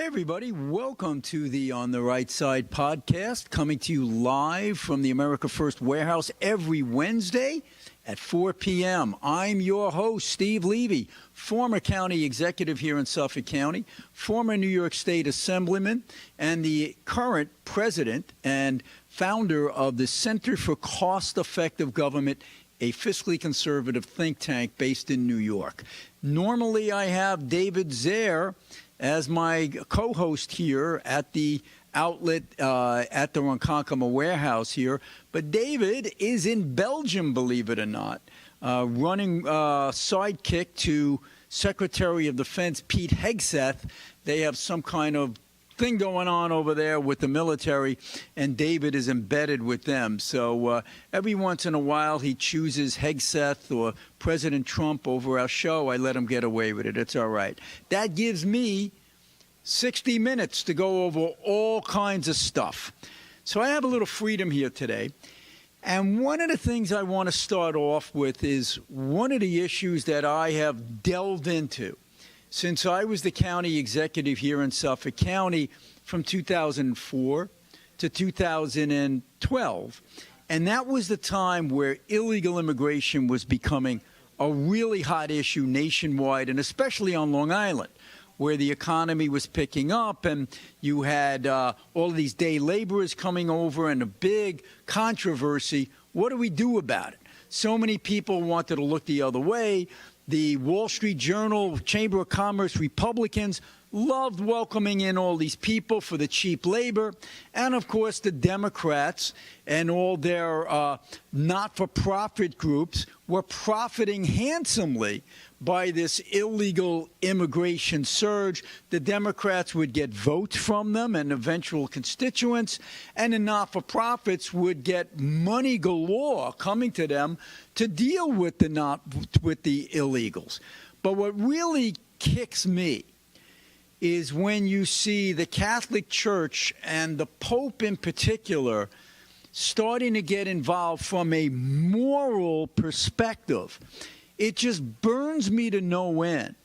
Hey, everybody. Welcome to the On the Right Side podcast, coming to you live from the America First Warehouse every Wednesday at 4 p.m. I'm your host, Steve Levy, former county executive here in Suffolk County, former New York State Assemblyman, and the current president and founder of the Center for Cost-Effective Government, a fiscally conservative think tank based in New York. Normally, I have David Zare as my co-host here at the outlet at the Ronkonkoma warehouse here. But David is in Belgium, believe it or not, running sidekick to Secretary of Defense Pete Hegseth. They have some kind of thing going on over there with the military, and David is embedded with them. So every once in a while he chooses Hegseth or President Trump over our show. I let him get away with it. It's all right. That gives me 60 minutes to go over all kinds of stuff. So I have a little freedom here today. And one of the things I want to start off with is one of the issues that I have delved into since I was the county executive here in Suffolk County from 2004 to 2012. And that was the time where illegal immigration was becoming a really hot issue nationwide, and especially on Long Island, where the economy was picking up and you had all of these day laborers coming over and a big controversy. What do we do about it? So many people wanted to look the other way. The Wall Street Journal, Chamber of Commerce, Republicans loved welcoming in all these people for the cheap labor. And, of course, the Democrats and all their not-for-profit groups were profiting handsomely by this illegal immigration surge. The Democrats would get votes from them and eventual constituents, and the not-for-profits would get money galore coming to them to deal with the illegals. But what really kicks me is when you see the Catholic Church and the Pope in particular starting to get involved from a moral perspective. It just burns me to no end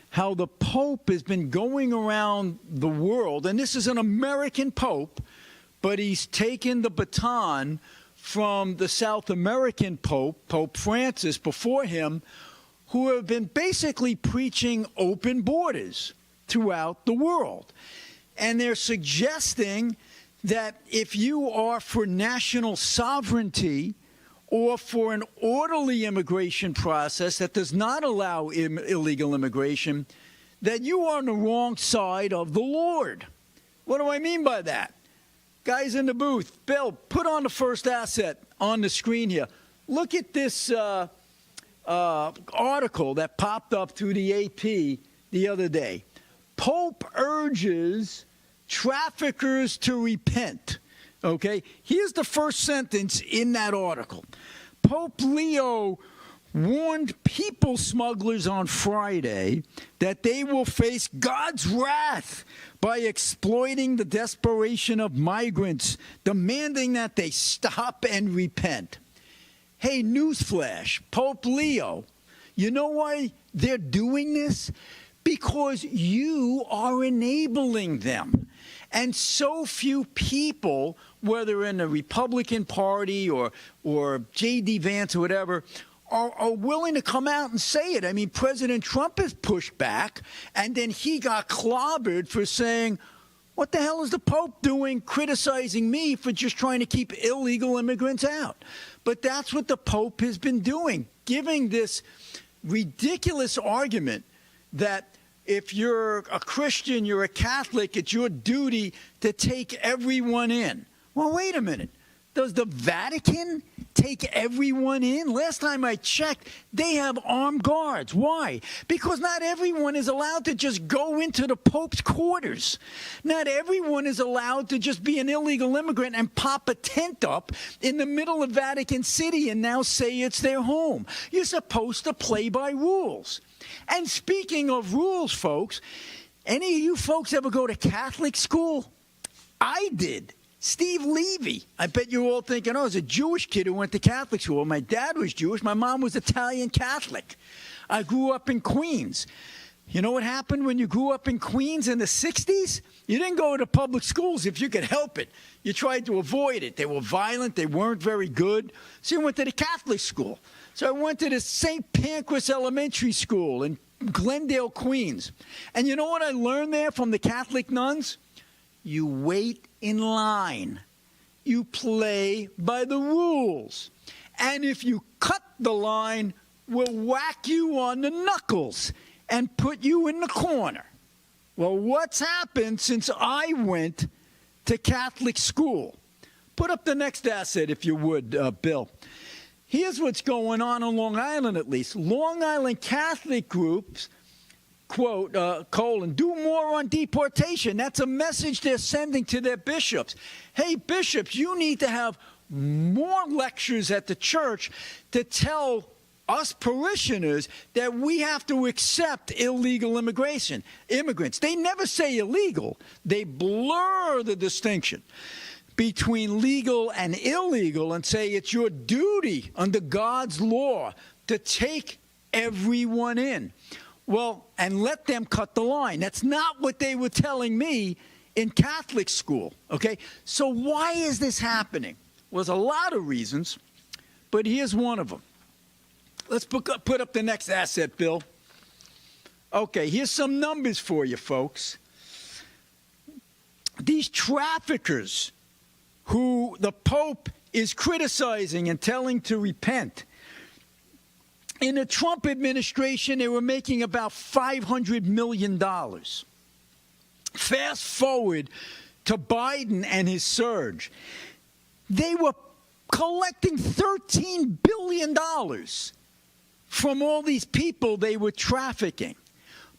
how the Pope has been going around the world, and this is an American Pope, but he's taken the baton from the South American Pope, Pope Francis, before him, who have been basically preaching open borders throughout the world. And they're suggesting that if you are for national sovereignty or for an orderly immigration process that does not allow illegal immigration, that you are on the wrong side of the Lord. What do I mean by that? Guys in the booth, Bill, put on the first asset on the screen here. Look at this article that popped up through the AP the other day. Pope urges traffickers to repent. Okay, here's the first sentence in that article. Pope Leo warned people smugglers on Friday that they will face God's wrath by exploiting the desperation of migrants, demanding that they stop and repent. Hey, newsflash, Pope Leo, you know why they're doing this? Because you are enabling them. And so few people, whether in the Republican Party or J.D. Vance or whatever, are willing to come out and say it. I mean, President Trump has pushed back, and then he got clobbered for saying, what the hell is the Pope doing criticizing me for just trying to keep illegal immigrants out? But that's what the Pope has been doing, giving this ridiculous argument that if you're a Christian, you're a Catholic, it's your duty to take everyone in. Well, wait a minute. Does the Vatican take everyone in? Last time I checked, they have armed guards. Why? Because not everyone is allowed to just go into the Pope's quarters. Not everyone is allowed to just be an illegal immigrant and pop a tent up in the middle of Vatican City and now say it's their home. You're supposed to play by rules. And speaking of rules, folks, any of you folks ever go to Catholic school? I did. Steve Levy. I bet you're all thinking, oh, I was a Jewish kid who went to Catholic school. My dad was Jewish. My mom was Italian Catholic. I grew up in Queens. You know what happened when you grew up in Queens in the 60s? You didn't go to public schools if you could help it. You tried to avoid it. They were violent. They weren't very good. So you went to the Catholic school. So I went to the St. Pancras Elementary School in Glendale, Queens. And you know what I learned there from the Catholic nuns? You wait in line. You play by the rules. And if you cut the line, we'll whack you on the knuckles and put you in the corner. Well, what's happened since I went to Catholic school? Put up the next asset, if you would, Bill. Here's what's going on Long Island, at least. Long Island Catholic groups, quote, do more on deportation. That's a message they're sending to their bishops. Hey, bishops, you need to have more lectures at the church to tell us parishioners that we have to accept illegal immigrants. They never say illegal. They blur the distinction between legal and illegal and say it's your duty under God's law to take everyone in. Well, and let them cut the line. That's not what they were telling me in Catholic school, okay? So why is this happening? Well, there's a lot of reasons, but here's one of them. Let's put up the next asset, Bill. Okay, here's some numbers for you, folks. These traffickers who the Pope is criticizing and telling to repent, in the Trump administration, they were making about $500 million. Fast forward to Biden and his surge. They were collecting $13 billion from all these people they were trafficking,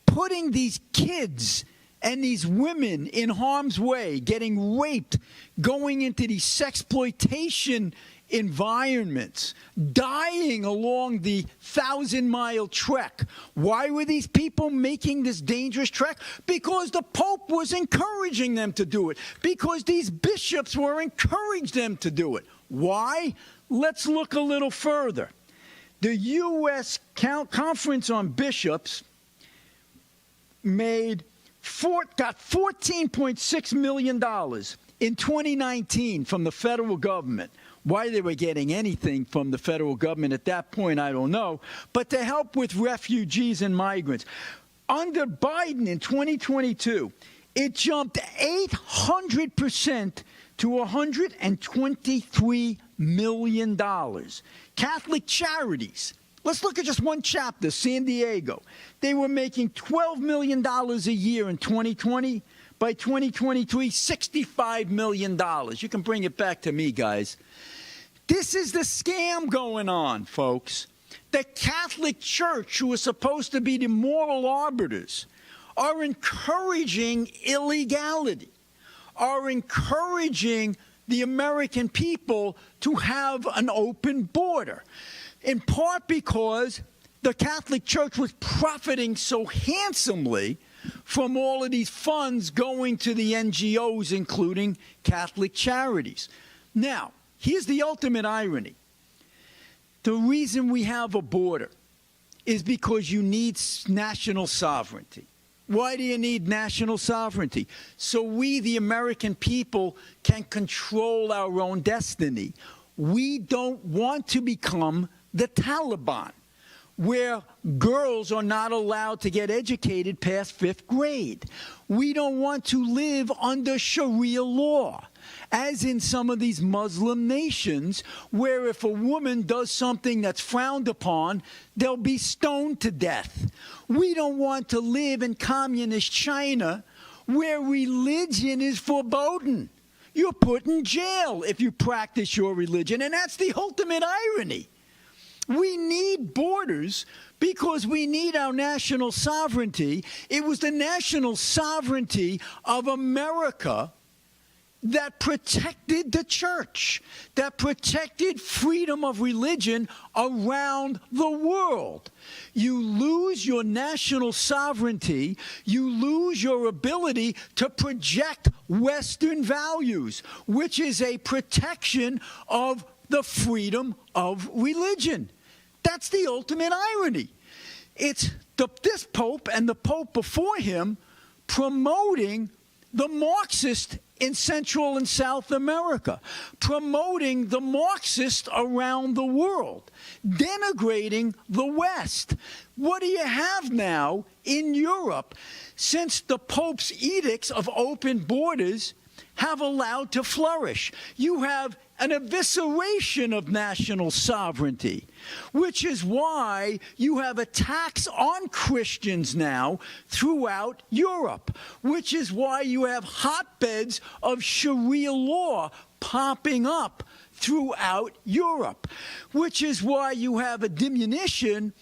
putting these kids and these women in harm's way, getting raped, going into these sexploitation environments, dying along the 1,000-mile trek. Why were these people making this dangerous trek? Because the Pope was encouraging them to do it. Because these bishops were encouraging them to do it. Why? Let's look a little further. The U.S. Conference on Bishops got $14.6 million in 2019 from the federal government. Why they were getting anything from the federal government at that point, I don't know, but to help with refugees and migrants. Under Biden in 2022, it jumped 800% to $123 million. Catholic Charities. Let's look at just one chapter, San Diego. They were making $12 million a year in 2020. By 2023, $65 million. You can bring it back to me, guys. This is the scam going on, folks. The Catholic Church, who is supposed to be the moral arbiters, are encouraging illegality, are encouraging the American people to have an open border, in part because the Catholic Church was profiting so handsomely from all of these funds going to the NGOs, including Catholic Charities. Now, here's the ultimate irony. The reason we have a border is because you need national sovereignty. Why do you need national sovereignty? So we, the American people, can control our own destiny. We don't want to become the Taliban, where girls are not allowed to get educated past 5th grade. We don't want to live under Sharia law, as in some of these Muslim nations, where if a woman does something that's frowned upon, they'll be stoned to death. We don't want to live in communist China, where religion is forbidden. You're put in jail if you practice your religion, and that's the ultimate irony. We need borders because we need our national sovereignty. It was the national sovereignty of America that protected the church, that protected freedom of religion around the world. You lose your national sovereignty, you lose your ability to project Western values, which is a protection of the freedom of religion. That's the ultimate irony. It's this Pope and the Pope before him promoting the Marxist in Central and South America, promoting the Marxist around the world, denigrating the West. What do you have now in Europe since the Pope's edicts of open borders have allowed to flourish? You have an evisceration of national sovereignty, which is why you have attacks on Christians now throughout Europe, which is why you have hotbeds of Sharia law popping up throughout Europe, which is why you have a diminution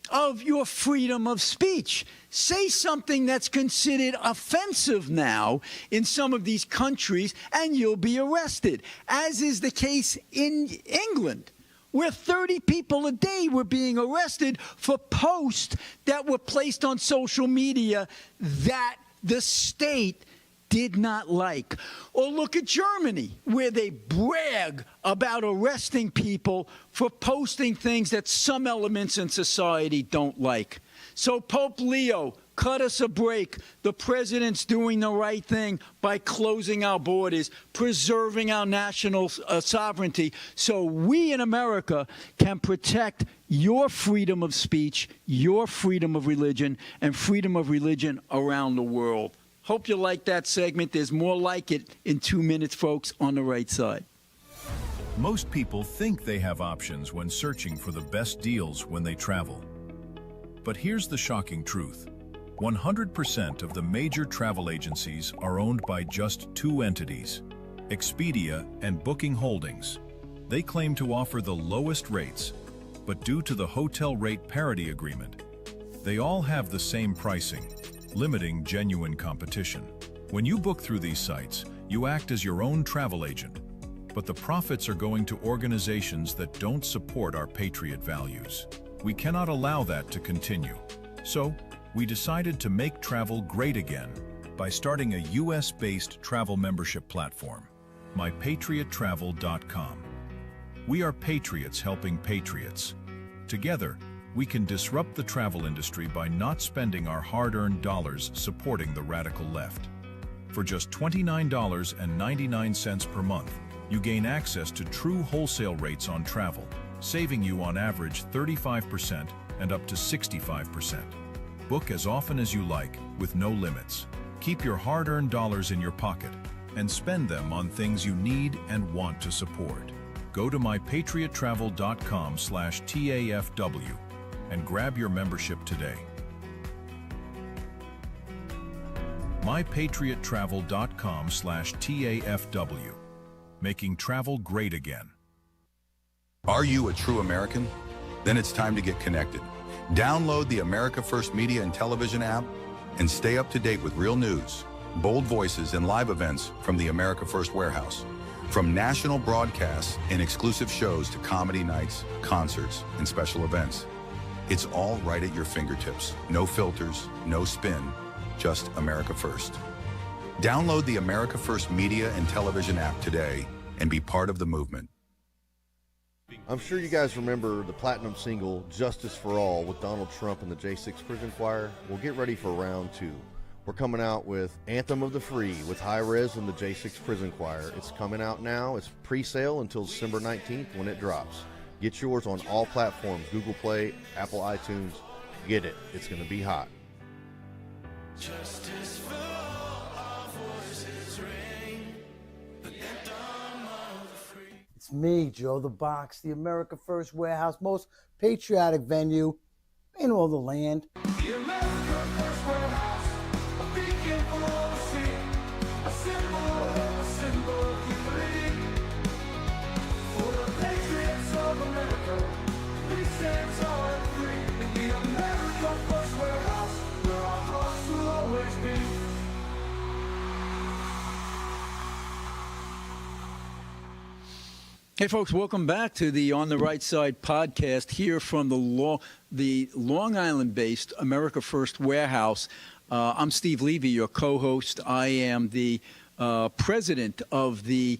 of your freedom of speech. Say something that's considered offensive now in some of these countries and you'll be arrested, as is the case in England, where 30 people a day were being arrested for posts that were placed on social media that the state did not like. Or look at Germany, where they brag about arresting people for posting things that some elements in society don't like. So Pope Leo, cut us a break. The president's doing the right thing by closing our borders, preserving our national sovereignty, so we in America can protect your freedom of speech, your freedom of religion, and freedom of religion around the world. Hope you like that segment. There's more like it in 2 minutes, folks, on the right side. Most people think they have options when searching for the best deals when they travel. But here's the shocking truth. 100% of the major travel agencies are owned by just 2 entities, Expedia and Booking Holdings. They claim to offer the lowest rates, but due to the hotel rate parity agreement, they all have the same pricing, limiting genuine competition. When you book through these sites, you act as your own travel agent, but the profits are going to organizations that don't support our patriot values. We cannot allow that to continue. So, we decided to make travel great again by starting a US-based travel membership platform, mypatriottravel.com. We are patriots helping patriots. Together, we can disrupt the travel industry by not spending our hard-earned dollars supporting the radical left. For just $29.99 per month, you gain access to true wholesale rates on travel, saving you on average 35% and up to 65%. Book as often as you like, with no limits. Keep your hard-earned dollars in your pocket and spend them on things you need and want to support. Go to mypatriottravel.com/TAFW and grab your membership today. mypatriottravel.com/TAFW, making travel great again. Are you a true American? Then it's time to get connected. Download the America First Media and Television app and stay up to date with real news, bold voices, and live events from the America First Warehouse. From national broadcasts and exclusive shows to comedy nights, concerts, and special events. It's all right at your fingertips. No filters, no spin, just America First. Download the America First Media and Television app today and be part of the movement. I'm sure you guys remember the platinum single, Justice for All, with Donald Trump and the J6 Prison Choir. We'll get ready for round 2. We're coming out with Anthem of the Free with High Res and the J6 Prison Choir. It's coming out now. It's pre-sale until December 19th when it drops. Get yours on all platforms, Google Play, Apple iTunes. Get it. It's going to be hot. Justice for all, our voices ring, the anthem of the free. It's me, Joe the Box, the America First Warehouse, most patriotic venue in all the land. The America First Warehouse, a beacon for all to see, a symbol of unity. For the patriots of America, we stand tall and free. In the America First Warehouse, where our hearts will always be. Hey, folks, welcome back to the On the Right Side podcast here from the Long Island-based America First Warehouse. I'm Steve Levy, your co-host. I am the president of the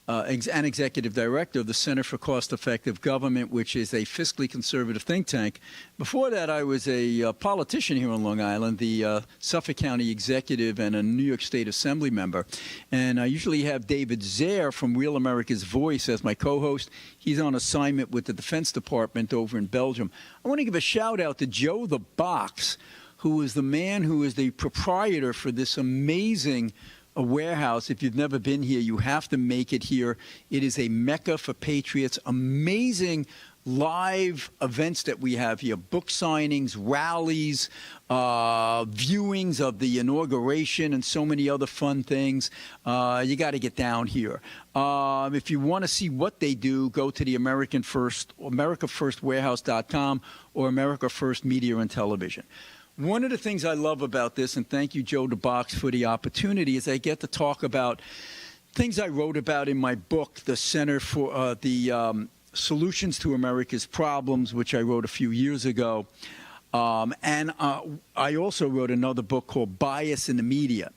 and executive director of the Center for Cost-Effective Government, which is a fiscally conservative think tank. Before that, I was a politician here on Long Island, the Suffolk County executive and a New York State Assembly member. And I usually have David Zaire from Real America's Voice as my co-host. He's on assignment with the Defense Department over in Belgium. I want to give a shout-out to Joe the Box, who is the man who is the proprietor for this amazing a warehouse. If you've never been here, you have to make it here. It is a mecca for patriots. Amazing live events that we have here, book signings, rallies, viewings of the inauguration, and so many other fun things. You got to get down here. If you want to see what they do, go to the AmericaFirstWarehouse.com or America First Media and Television. One of the things I love about this, and thank you, Joe DeBox, for the opportunity, is I get to talk about things I wrote about in my book, the Center for the Solutions to America's Problems, which I wrote a few years ago. And I also wrote another book called Bias in the Media.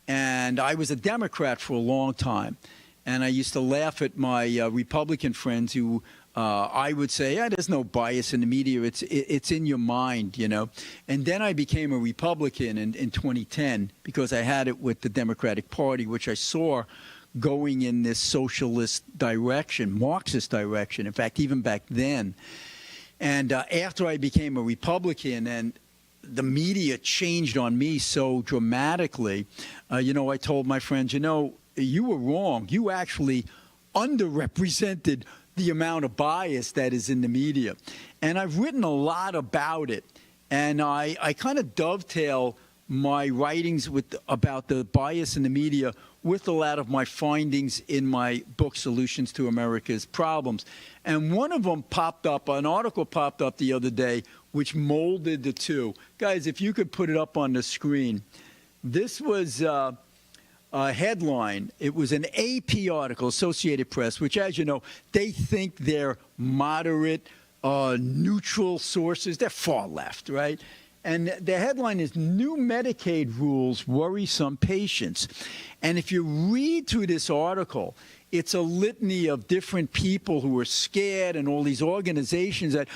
And I was a Democrat for a long time. And I used to laugh at my Republican friends who I would say, there's no bias in the media. It's in your mind, you know. And then I became a Republican in 2010 because I had it with the Democratic Party, which I saw going in this socialist direction, Marxist direction, in fact, even back then. And after I became a Republican and the media changed on me so dramatically, you know, I told my friends, you know, you were wrong. You actually underrepresented the amount of bias that is in the media. And I've written a lot about it. And I kind of dovetail my writings about the bias in the media with a lot of my findings in my book, Solutions to America's Problems. And one of them popped up, an article popped up the other day, which molded the two. Guys, if you could put it up on the screen. This was a headline. It was an AP article, Associated Press, which, as you know, they think they're moderate, neutral sources. They're far left, right? And the headline is, New Medicaid Rules Worry Some Patients. And if you read through this article, it's a litany of different people who are scared and all these organizations that,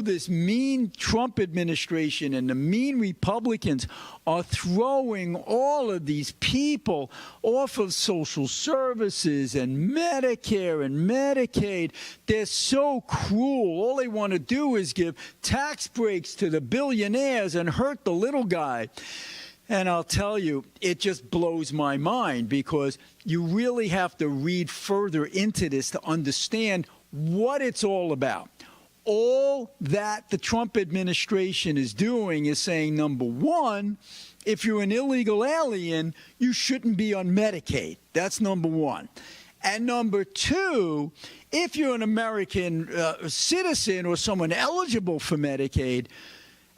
this mean Trump administration and the mean Republicans are throwing all of these people off of social services and Medicare and Medicaid. They're so cruel. All they want to do is give tax breaks to the billionaires and hurt the little guy. And I'll tell you, it just blows my mind because you really have to read further into this to understand what it's all about. All that the Trump administration is doing is saying, number one, if you're an illegal alien, you shouldn't be on Medicaid. That's number one. And number two, if you're an American citizen or someone eligible for Medicaid,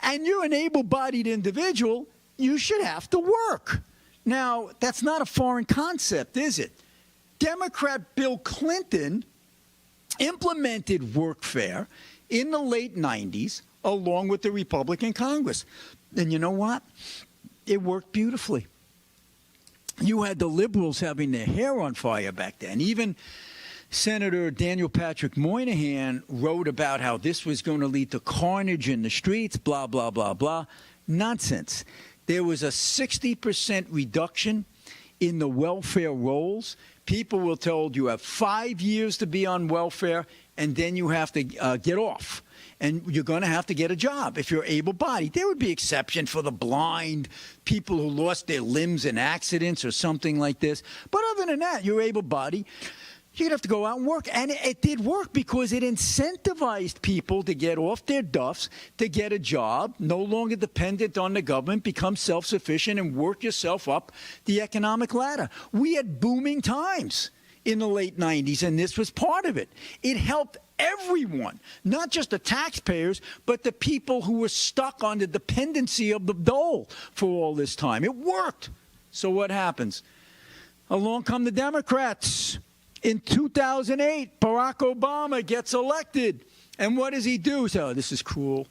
and you're an able-bodied individual, you should have to work. Now, that's not a foreign concept, is it? Democrat Bill Clinton implemented workfare in the late 90s along with the Republican Congress. And you know what? It worked beautifully. You had the liberals having their hair on fire back then. Even Senator Daniel Patrick Moynihan wrote about how this was going to lead to carnage in the streets, blah, blah, blah, blah. Nonsense. There was a 60% reduction in the welfare rolls. People were told you have 5 years to be on welfare, and then you have to get off. And you're going to have to get a job if you're able-bodied. There would be exception for the blind, people who lost their limbs in accidents or something like this. But other than that, you're able-bodied. You'd have to go out and work. And it did work because it incentivized people to get off their duffs, to get a job, no longer dependent on the government, become self-sufficient, and work yourself up the economic ladder. We had booming times in the late 90s, and this was part of it. It helped everyone, not just the taxpayers, but the people who were stuck on the dependency of the dole for all this time. It worked. So what happens? Along come the Democrats. In 2008, Barack Obama gets elected. And what does he do? So, this is cruel.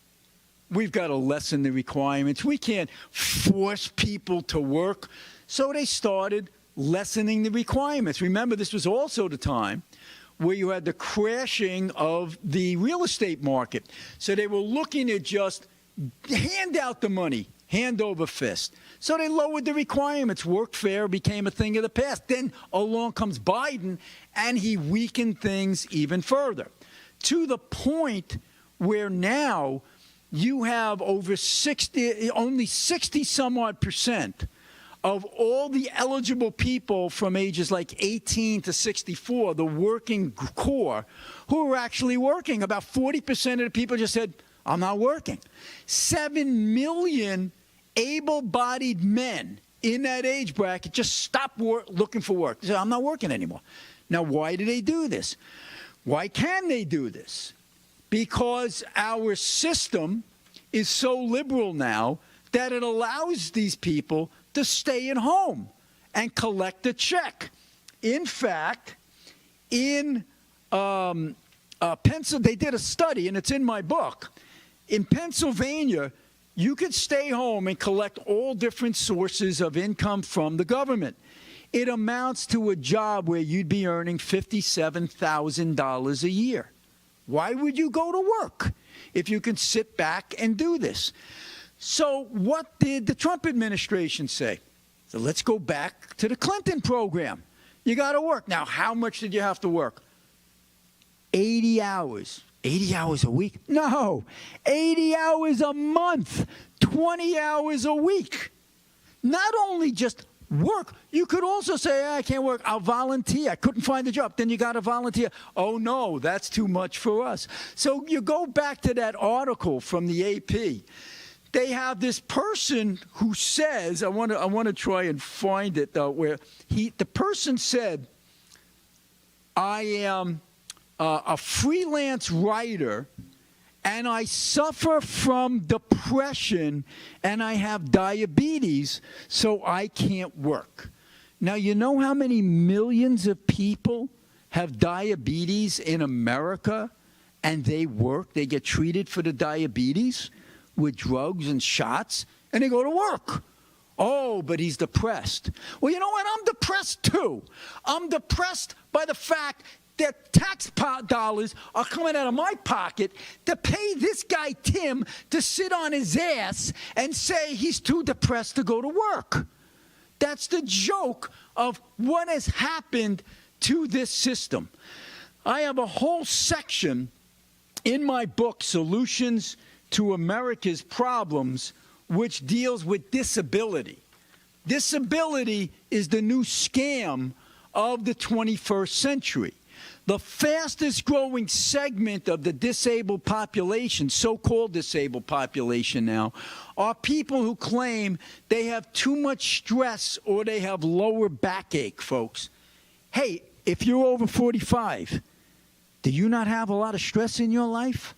We've got to lessen the requirements. We can't force people to work. So they started lessening the requirements. Remember, this was also the time where you had the crashing of the real estate market. So they were looking to just hand out the money, hand over fist. So they lowered the requirements. Workfare became a thing of the past. Then along comes Biden, and he weakened things even further, to the point where now you have over 60, only 60 some odd percent of all the eligible people from ages like 18 to 64, the working core, who are actually working. About 40% of the people just said, I'm not working. 7 million able-bodied men in that age bracket just stopped looking for work. They said, I'm not working anymore. Now, why do they do this? Why can they do this? Because our system is so liberal now that it allows these people to stay at home and collect a check. In fact, in Pennsylvania, they did a study, and it's in my book. In Pennsylvania, you could stay home and collect all different sources of income from the government. It amounts to a job where you'd be earning $57,000 a year. Why would you go to work if you can sit back and do this? So what did the Trump administration say? So let's go back to the Clinton program. You got to work. Now, how much did you have to work? 80 hours. 80 hours a week? No. 80 hours a month. 20 hours a week. Not only just work, you could also say, I can't work, I'll volunteer. I couldn't find a job. Then you got to volunteer. Oh, no, that's too much for us. So you go back to that article from the AP. They have this person who says, I want to try and find it, where the person said, I am a freelance writer, and I suffer from depression, and I have diabetes, so I can't work. Now, you know how many millions of people have diabetes in America, and they work, they get treated for the diabetes with drugs and shots, and they go to work. Oh, but he's depressed. Well, you know what? I'm depressed too. I'm depressed by the fact that tax dollars are coming out of my pocket to pay this guy Tim to sit on his ass and say he's too depressed to go to work. That's the joke of what has happened to this system. I have a whole section in my book, Solutions to America's Problems, which deals with disability. Disability is the new scam of the 21st century. The fastest growing segment of the disabled population, so-called disabled population now, are people who claim they have too much stress or they have lower backache, folks. Hey, if you're over 45, do you not have a lot of stress in your life?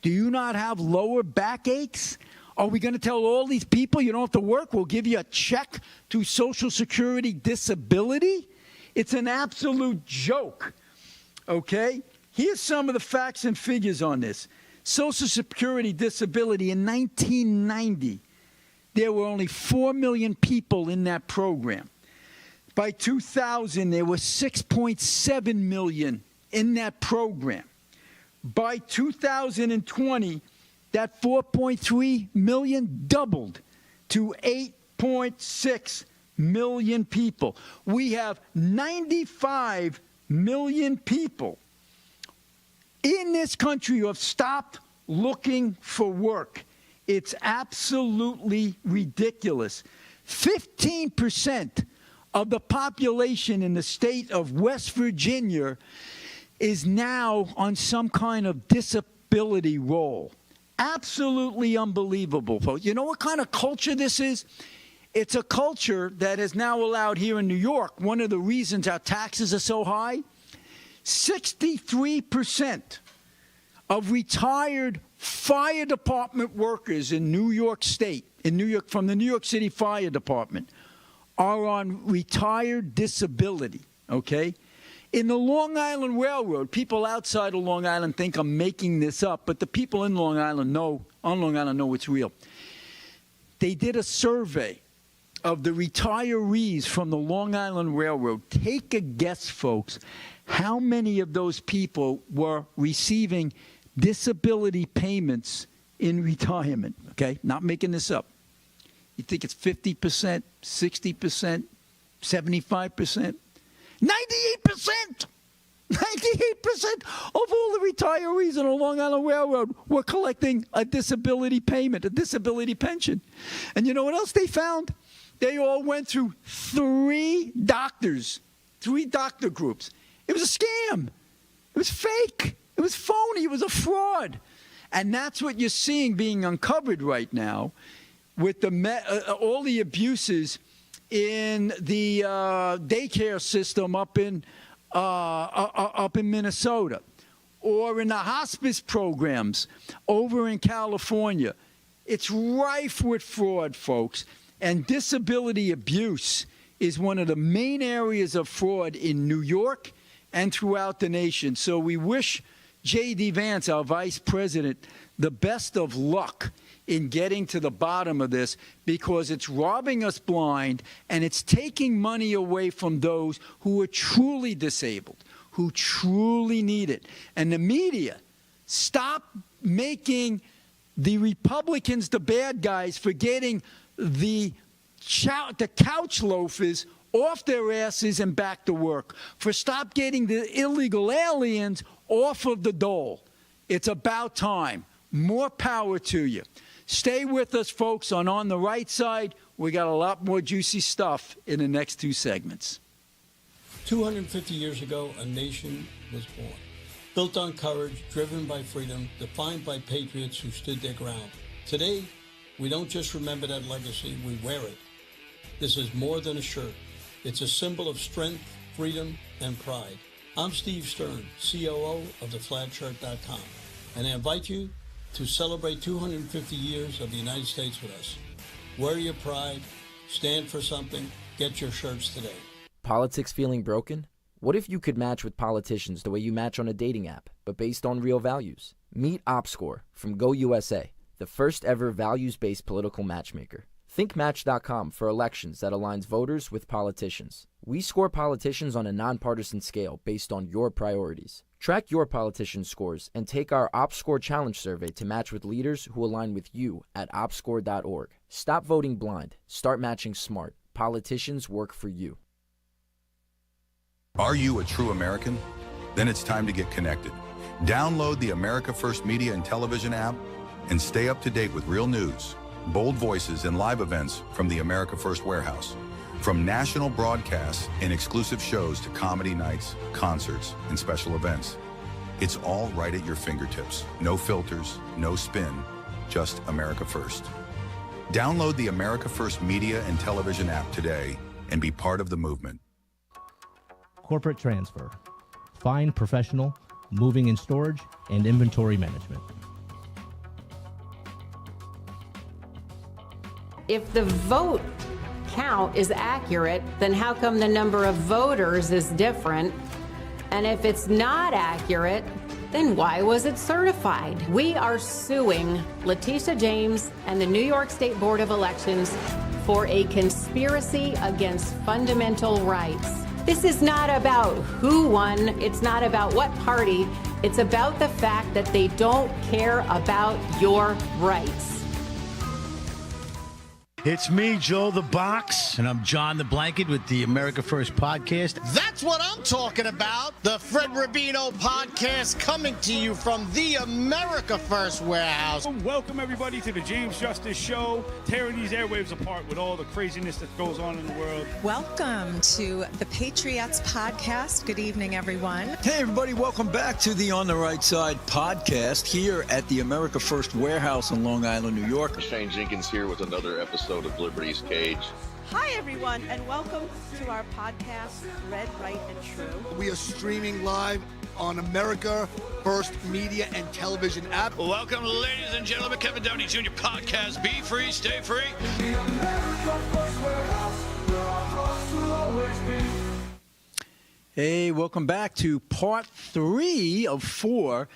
Do you not have lower backaches? Are we going to tell all these people you don't have to work? We'll give you a check to Social Security disability? It's an absolute joke. Okay? Here's some of the facts and figures on this. Social Security disability in 1990, there were only 4 million people in that program. By 2000, there were 6.7 million in that program. By 2020, that 4.3 million doubled to 8.6 million people. We have 95 million people in this country who have stopped looking for work. It's absolutely ridiculous. 15% of the population in the state of West Virginia is now on some kind of disability roll. Absolutely unbelievable, folks. You know what kind of culture this is? It's a culture that is now allowed here in New York. One of the reasons our taxes are so high, 63% of retired fire department workers in New York State, from the New York City Fire Department, are on retired disability, okay? In the Long Island Railroad, people outside of Long Island think I'm making this up, but the people in Long Island know it's real. They did a survey of the retirees from the Long Island Railroad, take a guess, folks, how many of those people were receiving disability payments in retirement? Okay, not making this up. You think it's 50%, 60%, 75%? 98%! 98% of all the retirees on the Long Island Railroad were collecting a disability payment, a disability pension. And you know what else they found? They all went through three doctor groups. It was a scam. It was fake. It was phony. It was a fraud. And that's what you're seeing being uncovered right now with all the abuses in the daycare system up in Minnesota, or in the hospice programs over in California. It's rife with fraud, folks. And disability abuse is one of the main areas of fraud in New York and throughout the nation. So we wish J.D. Vance, our vice president, the best of luck in getting to the bottom of this, because it's robbing us blind and it's taking money away from those who are truly disabled, who truly need it. And the media, stop making the Republicans the bad guys for getting the couch loafers off their asses and back to work, for stop getting the illegal aliens off of the dole. It's about time. More power to you. Stay with us, folks, on the Right Side. We got a lot more juicy stuff in the next two segments. 250 years ago, a nation was born, built on courage, driven by freedom, defined by patriots who stood their ground. Today, we don't just remember that legacy, we wear it. This is more than a shirt. It's a symbol of strength, freedom, and pride. I'm Steve Stern, COO of theflagshirt.com, and I invite you to celebrate 250 years of the United States with us. Wear your pride, stand for something, get your shirts today. Politics feeling broken? What if you could match with politicians the way you match on a dating app, but based on real values? Meet OpScore from GoUSA, the first ever values-based political matchmaker. Think Match.com for elections that aligns voters with politicians. We score politicians on a nonpartisan scale based on your priorities. Track your politician scores and take our OpScore Challenge survey to match with leaders who align with you at opscore.org. Stop voting blind. Start matching smart. Politicians work for you. Are you a true American? Then it's time to get connected. Download the America First Media and Television app and stay up to date with real news, bold voices, and live events from the America First Warehouse. From national broadcasts and exclusive shows to comedy nights, concerts, and special events. It's all right at your fingertips. No filters, no spin, just America First. Download the America First Media and Television app today and be part of the movement. Corporate transfer, fine professional, moving and storage, and inventory management. If the vote count is accurate, then how come the number of voters is different? And if it's not accurate, then why was it certified? We are suing Letitia James and the New York State Board of Elections for a conspiracy against fundamental rights. This is not about who won. It's not about what party. It's about the fact that they don't care about your rights. It's me, Joe the Box, and I'm John the Blanket with the America First Podcast. That's what I'm talking about. The Fred Rubino Podcast, coming to you from the America First Warehouse. Welcome, everybody, to the James Justice Show, tearing these airwaves apart with all the craziness that goes on in the world. Welcome to the Patriots Podcast. Good evening, everyone. Hey, everybody. Welcome back to the On the Right Side podcast here at the America First Warehouse in Long Island, New York. Shane Jenkins here with another episode of Liberty's Cage. Hi, everyone, and welcome to our podcast, Red, Right, and True. We are streaming live on America First Media and Television app. Welcome, ladies and gentlemen, Kevin Downey Jr. podcast. Be free, stay free. The America First Warehouse, where our hearts will always be. Hey, welcome back to part 3 of 4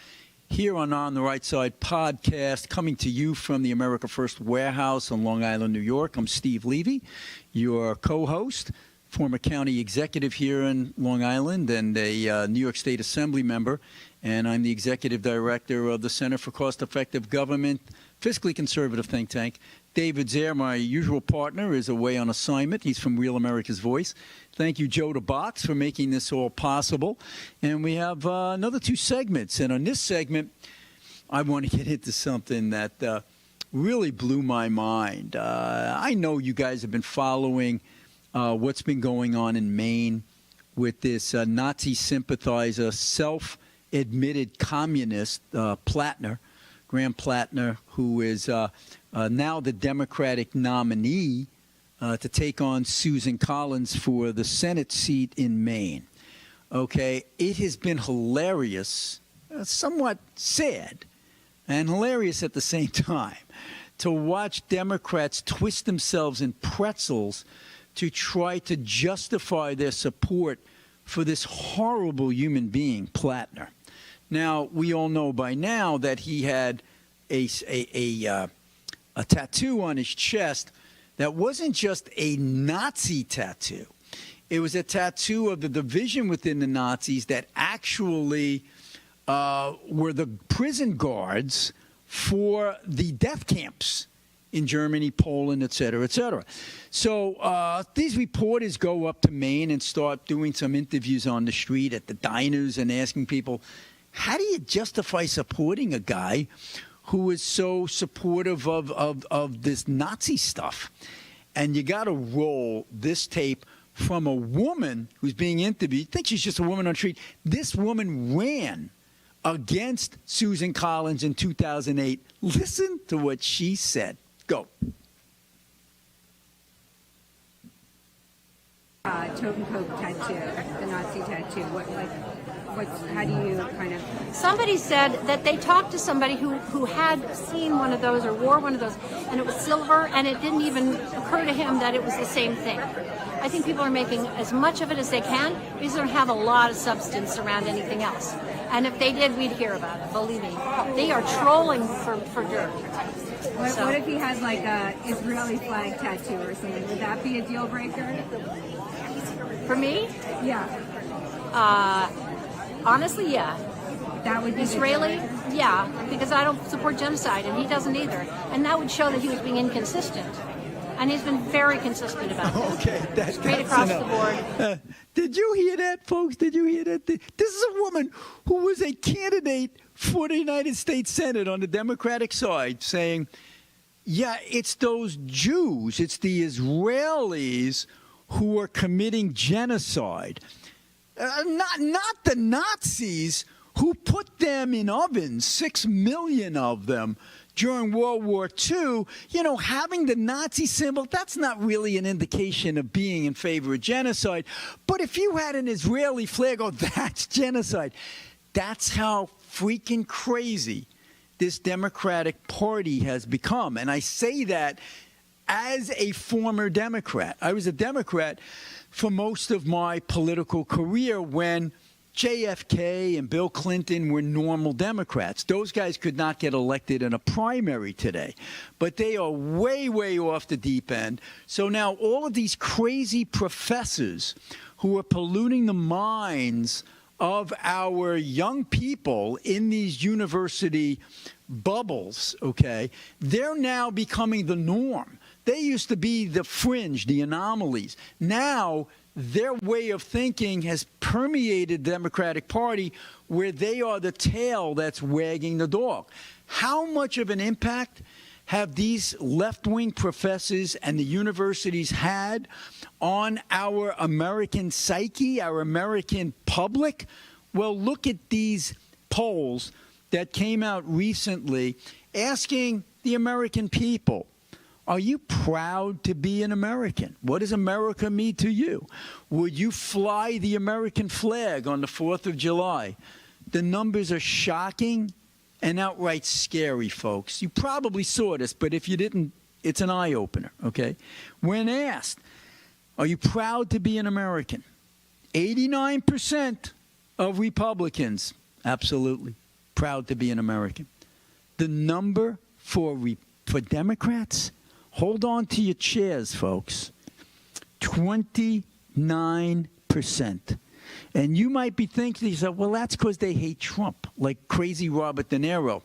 here on the Right Side podcast, coming to you from the America First Warehouse on Long Island, New York. I'm Steve Levy, your co-host, former county executive here in Long Island and a New York State Assembly member. And I'm the executive director of the Center for Cost-Effective Government, fiscally conservative think tank. David Zaire, my usual partner, is away on assignment. He's from Real America's Voice. Thank you, Joe DeBox, for making this all possible. And we have another two segments. And on this segment, I want to get into something that really blew my mind. I know you guys have been following what's been going on in Maine with this Nazi sympathizer, self-admitted communist, Plattner, Graham Plattner, who is now the Democratic nominee to take on Susan Collins for the Senate seat in Maine. Okay, it has been hilarious, somewhat sad, and hilarious at the same time, to watch Democrats twist themselves in pretzels to try to justify their support for this horrible human being, Plattner. Now, we all know by now that he had a tattoo on his chest that wasn't just a Nazi tattoo. It was a tattoo of the division within the Nazis that actually were the prison guards for the death camps in Germany, Poland, et cetera, et cetera. So these reporters go up to Maine and start doing some interviews on the street at the diners and asking people, how do you justify supporting a guy who is so supportive of this Nazi stuff? And you got to roll this tape from a woman who's being interviewed. I think she's just a woman on the street. This woman ran against Susan Collins in 2008. Listen to what she said. Go. Token Coke tattoo, the Nazi tattoo. How do you kind of? Somebody said that they talked to somebody who had seen one of those or wore one of those, and it was silver, and it didn't even occur to him that it was the same thing. I think people are making as much of it as they can because they don't have a lot of substance around anything else. And if they did, we'd hear about it, believe me. They are trolling for dirt. What if he has like a Israeli flag tattoo or something? Would that be a deal breaker? For me? Yeah. Honestly, yeah. That would be Israeli? Yeah, because I don't support genocide, and he doesn't either. And that would show that he was being inconsistent. And he's been very consistent about that. Okay, that's across enough. the board. Did you hear that, folks? Did you hear that? This is a woman who was a candidate for the United States Senate on the Democratic side saying, yeah, it's those Jews, it's the Israelis who are committing genocide. Not the Nazis who put them in ovens, 6 million of them, during World War II. You know, having the Nazi symbol, that's not really an indication of being in favor of genocide. But if you had an Israeli flag, oh, that's genocide. That's how freaking crazy this Democratic Party has become. And I say that as a former Democrat. I was a Democrat for most of my political career when JFK and Bill Clinton were normal Democrats. Those guys could not get elected in a primary today. But they are way, way off the deep end. So now all of these crazy professors who are polluting the minds of our young people in these university bubbles, okay, they're now becoming the norm. They used to be the fringe, the anomalies. Now their way of thinking has permeated the Democratic Party where they are the tail that's wagging the dog. How much of an impact have these left-wing professors and the universities had on our American psyche, our American public? Well, look at these polls that came out recently asking the American people, are you proud to be an American? What does America mean to you? Would you fly the American flag on the 4th of July? The numbers are shocking and outright scary, folks. You probably saw this, but if you didn't, it's an eye-opener, okay? When asked, are you proud to be an American? 89% of Republicans, absolutely. proud to be an American. The number for Democrats, hold on to your chairs, folks, 29%. And you might be thinking to yourself, well, that's because they hate Trump, like crazy Robert De Niro.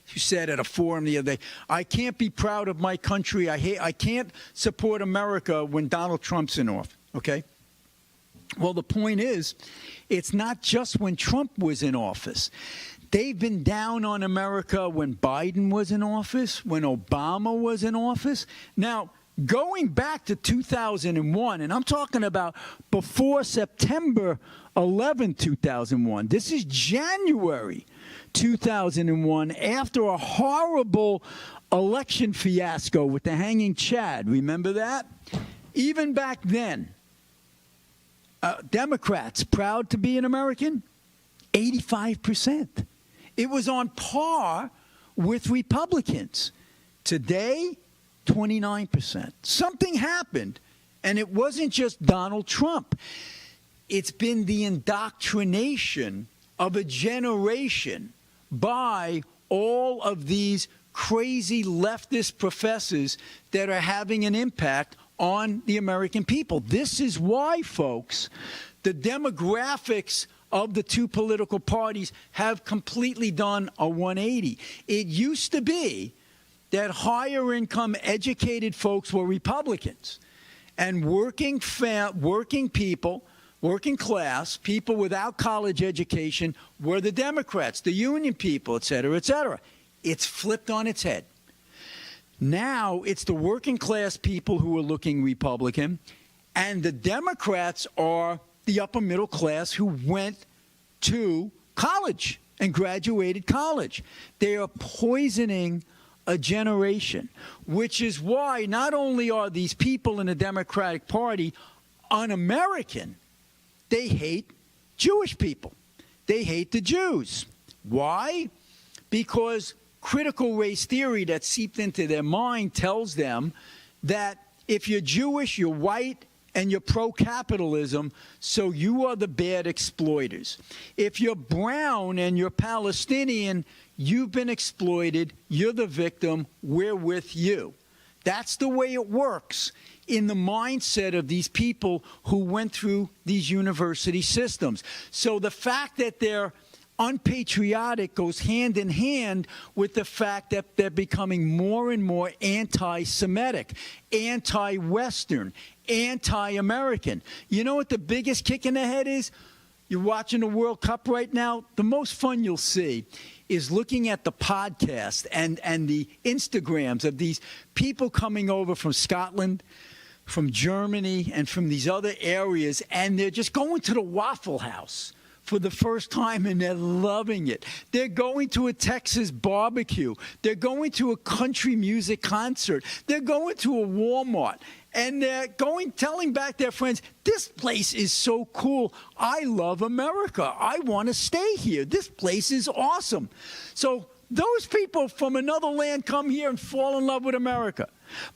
You said at a forum the other day, I can't be proud of my country. I can't support America when Donald Trump's in office. Okay? Well, the point is, it's not just when Trump was in office. They've been down on America when Biden was in office, when Obama was in office. Now, going back to 2001, and I'm talking about before September 11, 2001. This is January 2001, after a horrible election fiasco with the hanging Chad. Remember that? Even back then, Democrats proud to be an American, 85%. It was on par with Republicans. Today, 29%. Something happened, and it wasn't just Donald Trump. It's been the indoctrination of a generation by all of these crazy leftist professors that are having an impact on the American people. This is why, folks, the demographics of the two political parties have completely done a 180. It used to be that higher income educated folks were Republicans, and working people, working class, people without college education were the Democrats, the union people, et cetera, et cetera. It's flipped on its head. Now it's the working class people who are looking Republican, and the Democrats are the upper middle class who went to college and graduated college. They are poisoning a generation, which is why not only are these people in the Democratic Party un-American, they hate Jewish people. They hate the Jews. Why? Because critical race theory that seeped into their mind tells them that if you're Jewish, you're white, and you're pro-capitalism, so you are the bad exploiters. If you're brown and you're Palestinian, you've been exploited, you're the victim, we're with you. That's the way it works in the mindset of these people who went through these university systems. So the fact that they're unpatriotic goes hand in hand with the fact that they're becoming more and more anti-Semitic, anti-Western, anti-American. You know what the biggest kick in the head is? You're watching the World Cup right now. The most fun you'll see is looking at the podcast and the Instagrams of these people coming over from Scotland, from Germany, and from these other areas, and they're just going to the Waffle House for the first time, and they're loving it. They're going to a Texas barbecue. They're going to a country music concert. They're going to a Walmart. And they're telling back their friends, this place is so cool. I love America. I want to stay here. This place is awesome. So those people from another land come here and fall in love with America.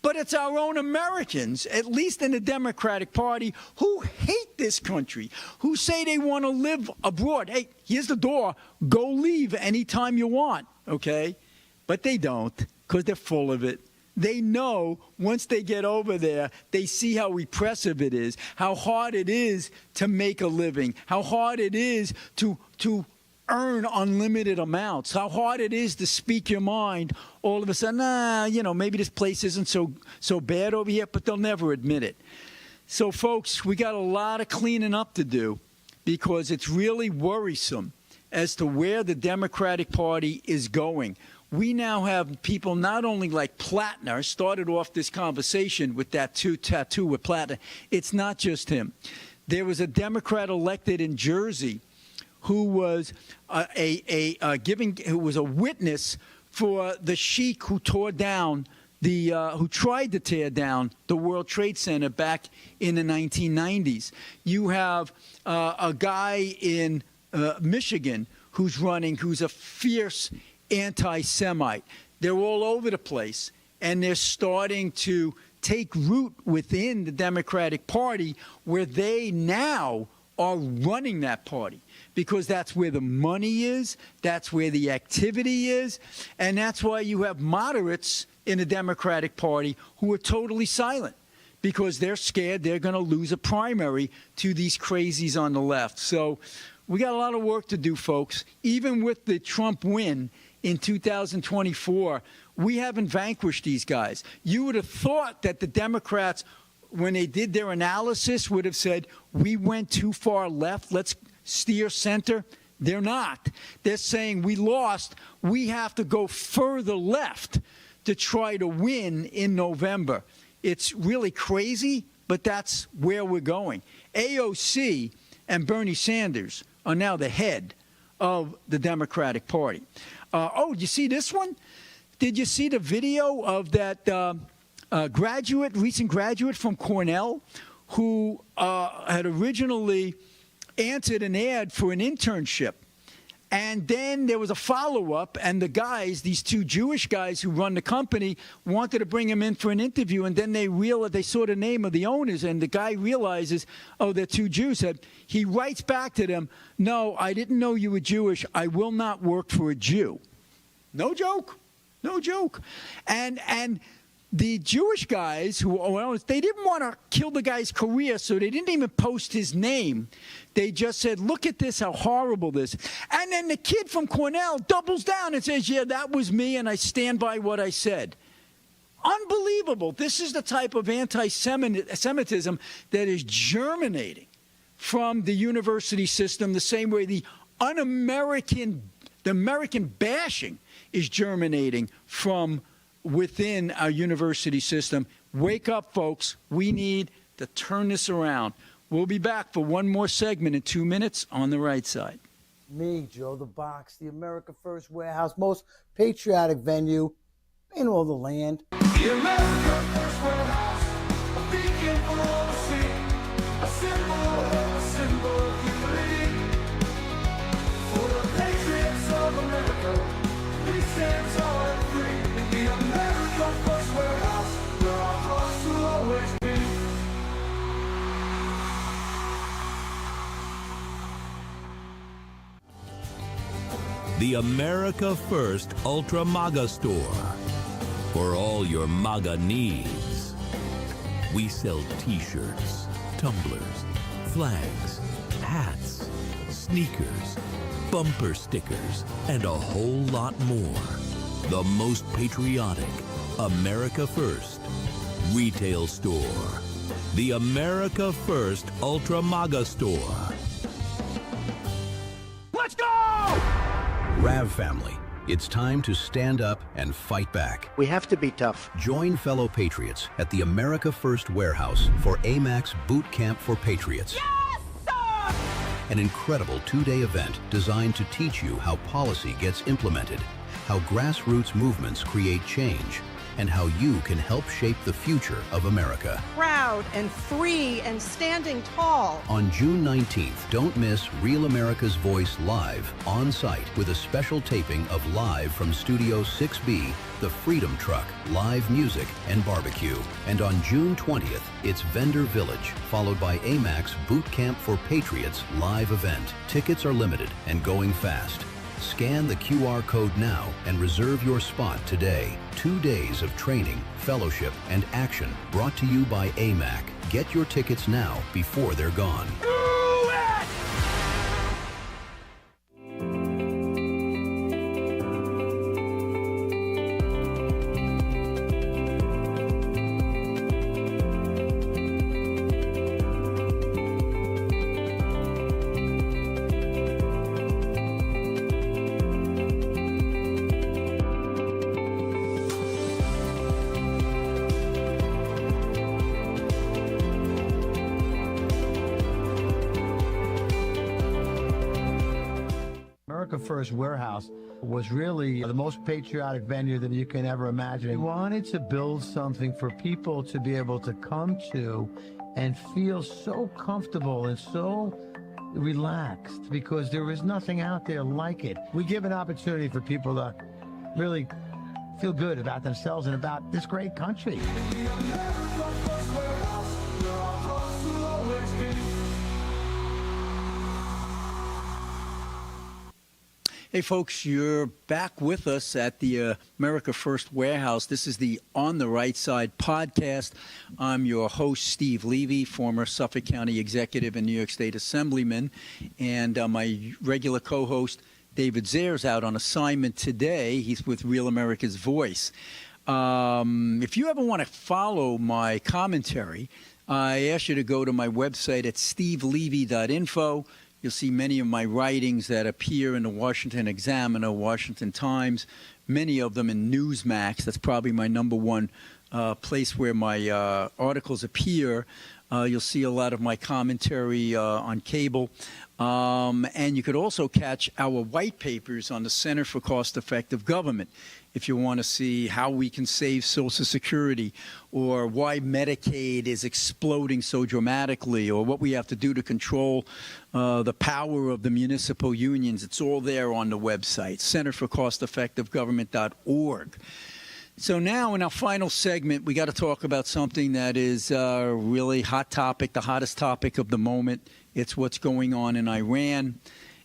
But it's our own Americans, at least in the Democratic Party, who hate this country, who say they want to live abroad. Hey, here's the door. Go leave anytime you want, okay? But they don't, because they're full of it. They know once they get over there, they see how repressive it is, how hard it is to make a living, how hard it is to earn unlimited amounts, how hard it is to speak your mind. All of a sudden, maybe this place isn't so bad over here, but they'll never admit it. So, folks, we got a lot of cleaning up to do because it's really worrisome as to where the Democratic Party is going. We now have people not only like Plattner, started off this conversation with that tattoo with Plattner. It's not just him. There was a Democrat elected in Jersey who was who was a witness for the sheik who tore down who tried to tear down the World Trade Center back in the 1990s. You have a guy in Michigan who's running, who's a fierce anti-Semite. They're all over the place, and they're starting to take root within the Democratic Party, where they now are running that party because that's where the money is, that's where the activity is, and that's why you have moderates in the Democratic Party who are totally silent because they're scared they're going to lose a primary to these crazies on the left. So we got a lot of work to do, folks. Even with the Trump win in 2024, we haven't vanquished these guys. You would have thought that the Democrats, when they did their analysis, would have said, we went too far left, let's steer center. They're not. They're saying we lost, we have to go further left to try to win in November. It's really crazy, but that's where we're going. AOC and Bernie Sanders are now the head of the Democratic Party. You see this one? Did you see the video of that recent graduate from Cornell who had originally answered an ad for an internship? And then there was a follow-up, and the guys, these two Jewish guys who run the company, wanted to bring him in for an interview, and then they saw the name of the owners, and the guy realizes, oh, they're two Jews. He writes back to them, no, I didn't know you were Jewish. I will not work for a Jew. No joke. No joke. And the Jewish guys they didn't want to kill the guy's career, so they didn't even post his name. They just said, look at this, how horrible this. And then the kid from Cornell doubles down and says, yeah, that was me, and I stand by what I said. Unbelievable. This is the type of anti-Semitism that is germinating from the university system, the same way the American bashing is germinating from within our university system. Wake up, folks. We need to turn this around. We'll be back for one more segment in 2 minutes on the right side. Me, Joe the Box, the America First Warehouse, most patriotic venue in all the land. The America First Warehouse, a beacon for all to see, a symbol of unity. For the patriots of America, we stand tall and free. In the America First Warehouse, where our hearts will always be. The America First Ultra MAGA Store. For all your MAGA needs. We sell t-shirts, tumblers, flags, hats, sneakers, bumper stickers, and a whole lot more. The most patriotic America First retail store. The America First Ultra MAGA Store. Let's go! Rav family, it's time to stand up and fight back. We have to be tough. Join fellow patriots at the America First Warehouse for AMAC's Boot Camp for Patriots. Yes, sir! An incredible two-day event designed to teach you how policy gets implemented, how grassroots movements create change, and how you can help shape the future of America. Proud and free and standing tall. On June 19th, don't miss Real America's Voice live, on site, with a special taping of Live from Studio 6B, The Freedom Truck, live music and barbecue. And on June 20th, it's Vendor Village, followed by AMAC's Boot Camp for Patriots live event. Tickets are limited and going fast. Scan the QR code now and reserve your spot today. 2 days of training, fellowship, and action brought to you by AMAC. Get your tickets now before they're gone. America First Warehouse was really the most patriotic venue that you can ever imagine. We wanted to build something for people to be able to come to and feel so comfortable and so relaxed, because there is nothing out there like it. We give an opportunity for people to really feel good about themselves and about this great country. Hey, folks, you're back with us at the America First Warehouse. This is the On the Right Side podcast. I'm your host, Steve Levy, former Suffolk County executive and New York State assemblyman, and my regular co-host, David Zayer's out on assignment today. He's with Real America's Voice. If you ever want to follow my commentary, I ask you to go to my website at stevelevy.info. You'll see many of my writings that appear in the Washington Examiner, Washington Times, many of them in Newsmax. That's probably my number one place where my articles appear. You'll see a lot of my commentary on cable. And you could also catch our white papers on the Center for Cost-Effective Government if you want to see how we can save Social Security, or why Medicaid is exploding so dramatically, or what we have to do to control the power of the municipal unions. It's all there on the website, centerforcosteffectivegovernment.org. So now in our final segment, we got to talk about something that is a really hot topic, the hottest topic of the moment. It's what's going on in Iran.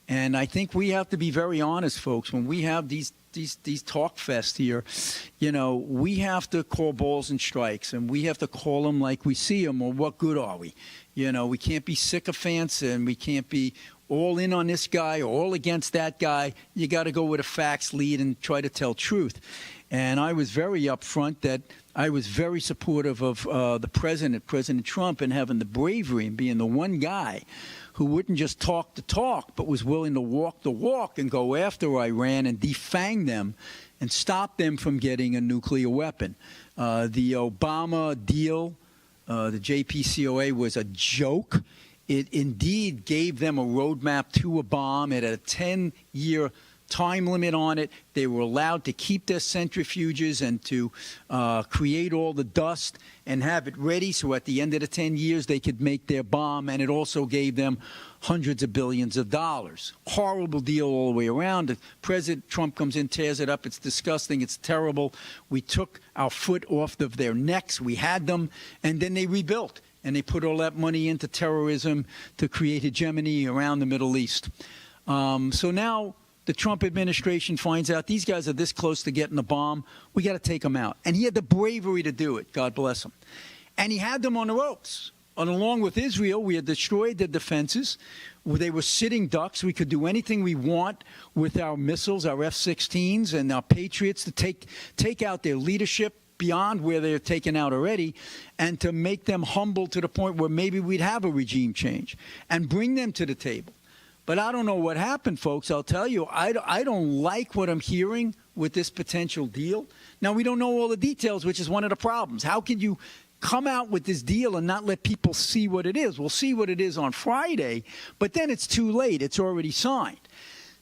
And I think we have to be very honest, folks. When we have these talk fests here, you know, we have to call balls and strikes, and we have to call them like we see them, or what good are we? You know, we can't be sycophants, and we can't be all in on this guy or all against that guy. You got to go with a facts lead and try to tell truth. And I was very upfront that I was very supportive of the president, President Trump, and having the bravery and being the one guy who wouldn't just talk the talk, but was willing to walk the walk and go after Iran and defang them and stop them from getting a nuclear weapon. The Obama deal, the JPCOA, was a joke. It indeed gave them a roadmap to a bomb. It had a 10-year time limit on it. They were allowed to keep their centrifuges and to create all the dust and have it ready so at the end of the 10 years they could make their bomb. And it also gave them hundreds of billions of dollars. Horrible deal all the way around. President Trump comes in, tears it up. It's disgusting. It's terrible. We took our foot off of their necks. We had them, and then they rebuilt. And they put all that money into terrorism to create hegemony around the Middle East. So now the Trump administration finds out these guys are this close to getting the bomb. We got to take them out. And he had the bravery to do it. God bless him. And he had them on the ropes. And along with Israel, we had destroyed their defenses. They were sitting ducks. We could do anything we want with our missiles, our F-16s and our Patriots to take out their leadership beyond where they're taken out already, and to make them humble to the point where maybe we'd have a regime change and bring them to the table. But I don't know what happened, folks. I'll tell you, I don't like what I'm hearing with this potential deal. Now, we don't know all the details, which is one of the problems. How can you come out with this deal and not let people see what it is? We'll see what it is on Friday, but then it's too late. It's already signed.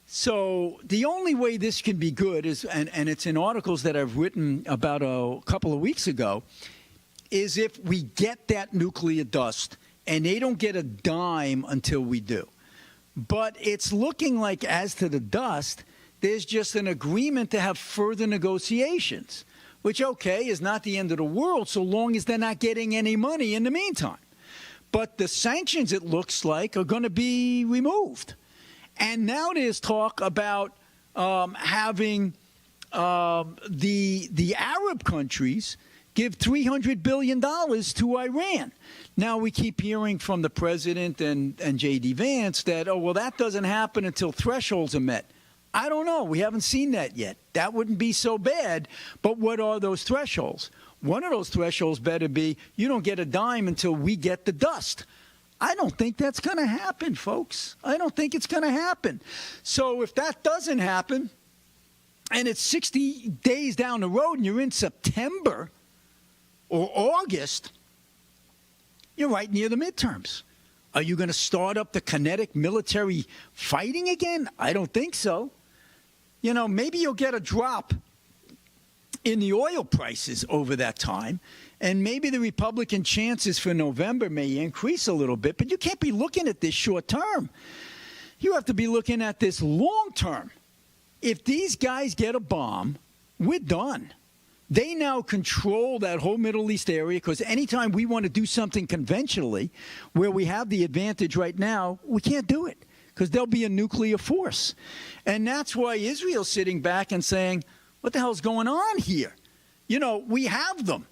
So the only way this can be good is, and it's in articles that I've written about a couple of weeks ago, is if we get that nuclear dust and they don't get a dime until we do. But it's looking like, as to the dust, there's just an agreement to have further negotiations, which, okay, is not the end of the world so long as they're not getting any money in the meantime. But the sanctions, it looks like, are going to be removed. And now there's talk about having the Arab countries give $300 billion to Iran. Now we keep hearing from the president and J.D. Vance that, oh, well, that doesn't happen until thresholds are met. I don't know. We haven't seen that yet. That wouldn't be so bad. But what are those thresholds? One of those thresholds better be you don't get a dime until we get the dust. I don't think that's going to happen, folks. I don't think it's going to happen. So if that doesn't happen, and it's 60 days down the road and you're in September or August, you're right near the midterms. Are you going to start up the kinetic military fighting again? I don't think so. You know, maybe you'll get a drop in the oil prices over that time, and maybe the Republican chances for November may increase a little bit, but you can't be looking at this short term. You have to be looking at this long term. If these guys get a bomb, we're done. They now control that whole Middle East area, because anytime we want to do something conventionally where we have the advantage right now, we can't do it because there'll be a nuclear force. And that's why Israel's sitting back and saying, what the hell's going on here? You know, we have them.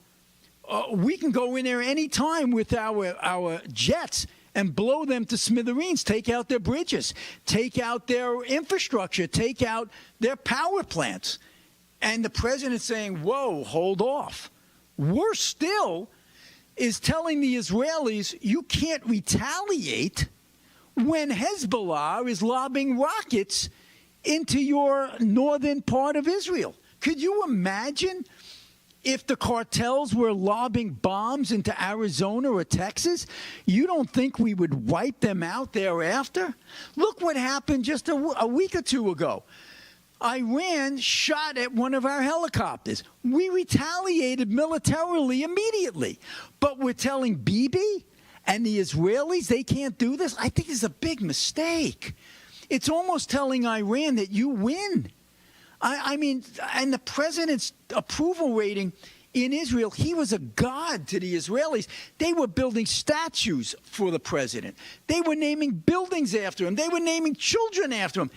We can go in there any time with our jets and blow them to smithereens, take out their bridges, take out their infrastructure, take out their power plants. And the president's saying, whoa, hold off. Worse still is telling the Israelis you can't retaliate when Hezbollah is lobbing rockets into your northern part of Israel. Could you imagine if the cartels were lobbing bombs into Arizona or Texas? You don't think we would wipe them out thereafter? Look what happened just a week or two ago. Iran shot at one of our helicopters. We retaliated militarily immediately. But we're telling Bibi and the Israelis they can't do this? I think it's a big mistake. It's almost telling Iran that you win. I mean, and the president's approval rating in Israel, he was a god to the Israelis. They were building statues for the president. They were naming buildings after him. They were naming children after him.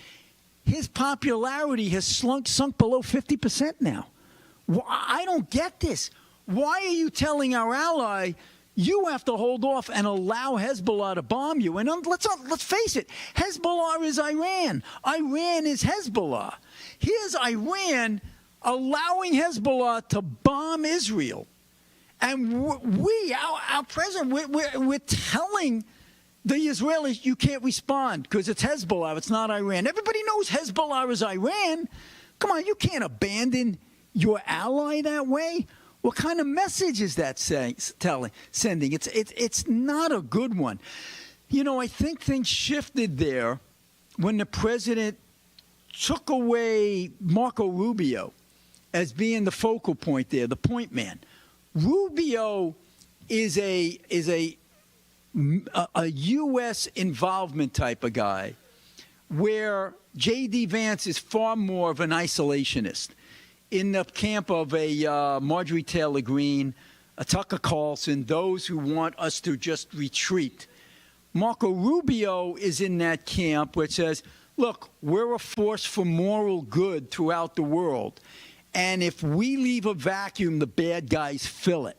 His popularity has sunk below 50% now. I don't get this. Why are you telling our ally you have to hold off and allow Hezbollah to bomb you? And let's face it, Hezbollah is Iran. Iran is Hezbollah. Here's Iran allowing Hezbollah to bomb Israel. And our president, we're telling the Israelis, you can't respond because it's Hezbollah, it's not Iran. Everybody knows Hezbollah is Iran. Come on, you can't abandon your ally that way. What kind of message is that sending? It's not a good one. You know, I think things shifted there when the president took away Marco Rubio as being the focal point there, the point man. Rubio is a U.S. involvement type of guy, where J.D. Vance is far more of an isolationist. In the camp of a Marjorie Taylor Greene, a Tucker Carlson, those who want us to just retreat. Marco Rubio is in that camp which says, look, we're a force for moral good throughout the world. And if we leave a vacuum, the bad guys fill it.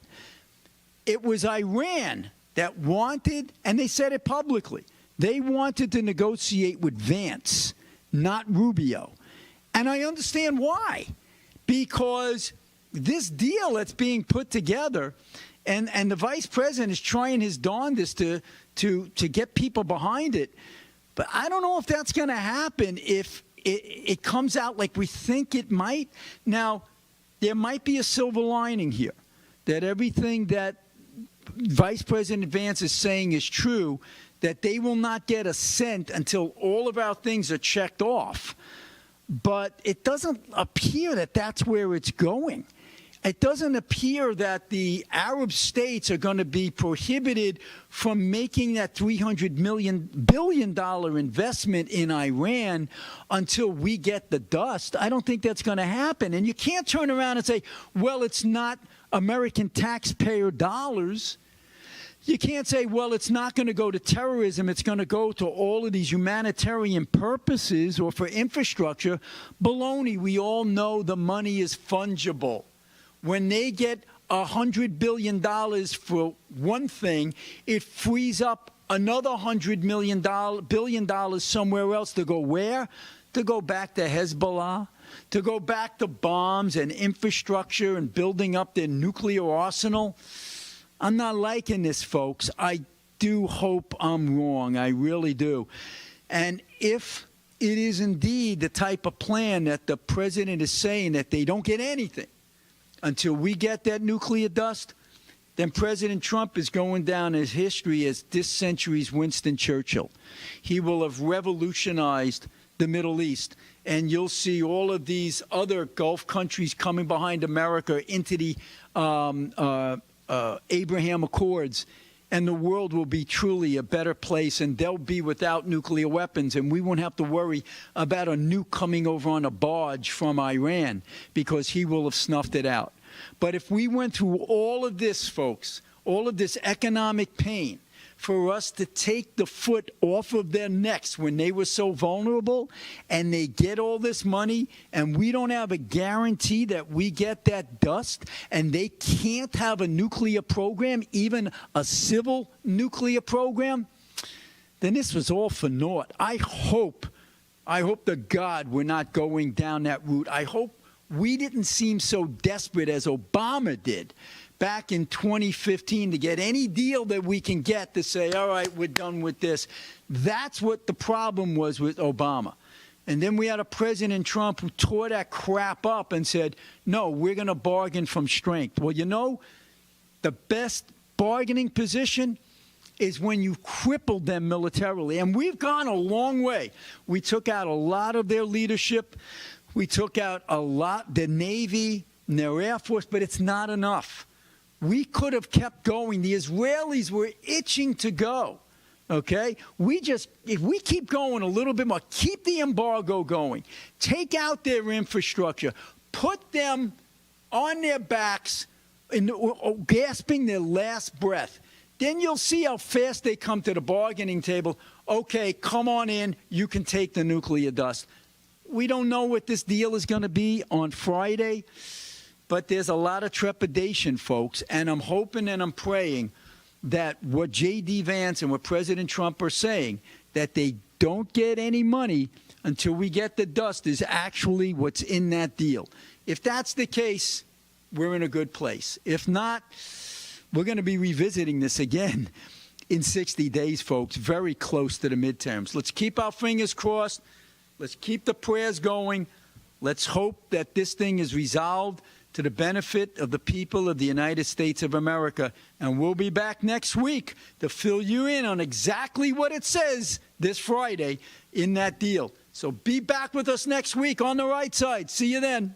It was Iran that wanted, and they said it publicly, they wanted to negotiate with Vance, not Rubio. And I understand why. Because this deal that's being put together, and the vice president is trying his darndest to get people behind it. But I don't know if that's going to happen if it comes out like we think it might. Now, there might be a silver lining here, that everything that Vice President Vance is saying is true, that they will not get a cent until all of our things are checked off. But it doesn't appear that that's where it's going. It doesn't appear that the Arab states are going to be prohibited from making that $300 billion investment in Iran until we get the dust. I don't think that's going to happen. And you can't turn around and say, well, it's not American taxpayer dollars. You can't say, well, it's not going to go to terrorism. It's going to go to all of these humanitarian purposes or for infrastructure. Baloney. We all know the money is fungible. When they get $100 billion for one thing, it frees up another $100 billion somewhere else to go where? To go back to Hezbollah, to go back to bombs and infrastructure and building up their nuclear arsenal. I'm not liking this, folks. I do hope I'm wrong. I really do. And if it is indeed the type of plan that the president is saying, that they don't get anything until we get that nuclear dust, then President Trump is going down in history as this century's Winston Churchill. He will have revolutionized the Middle East, and you'll see all of these other Gulf countries coming behind America into the Abraham Accords, and the world will be truly a better place, and they'll be without nuclear weapons, and we won't have to worry about a nuke coming over on a barge from Iran because he will have snuffed it out. But if we went through all of this, folks, all of this economic pain, for us to take the foot off of their necks when they were so vulnerable, and they get all this money, and we don't have a guarantee that we get that dust, and they can't have a nuclear program, even a civil nuclear program, then this was all for naught. I hope to God we're not going down that route. I hope we didn't seem so desperate as Obama did back in 2015 to get any deal that we can get to say, all right, we're done with this. That's what the problem was with Obama. And then we had a President Trump who tore that crap up and said, no, we're going to bargain from strength. Well, you know, the best bargaining position is when you crippled them militarily. And we've gone a long way. We took out a lot of their leadership. We took out a lot, the Navy and their Air Force, but it's not enough. We could have kept going. The Israelis were itching to go, okay? If we keep going a little bit more, keep the embargo going, take out their infrastructure, put them on their backs, gasping their last breath, then you'll see how fast they come to the bargaining table. Okay, come on in. You can take the nuclear dust. We don't know what this deal is going to be on Friday, but there's a lot of trepidation, folks, and I'm hoping and I'm praying that what J.D. Vance and what President Trump are saying, that they don't get any money until we get the dust, is actually what's in that deal. If that's the case, we're in a good place. If not, we're going to be revisiting this again in 60 days, folks, very close to the midterms. Let's keep our fingers crossed. Let's keep the prayers going. Let's hope that this thing is resolved to the benefit of the people of the United States of America. And we'll be back next week to fill you in on exactly what it says this Friday in that deal. So be back with us next week on the right side. See you then.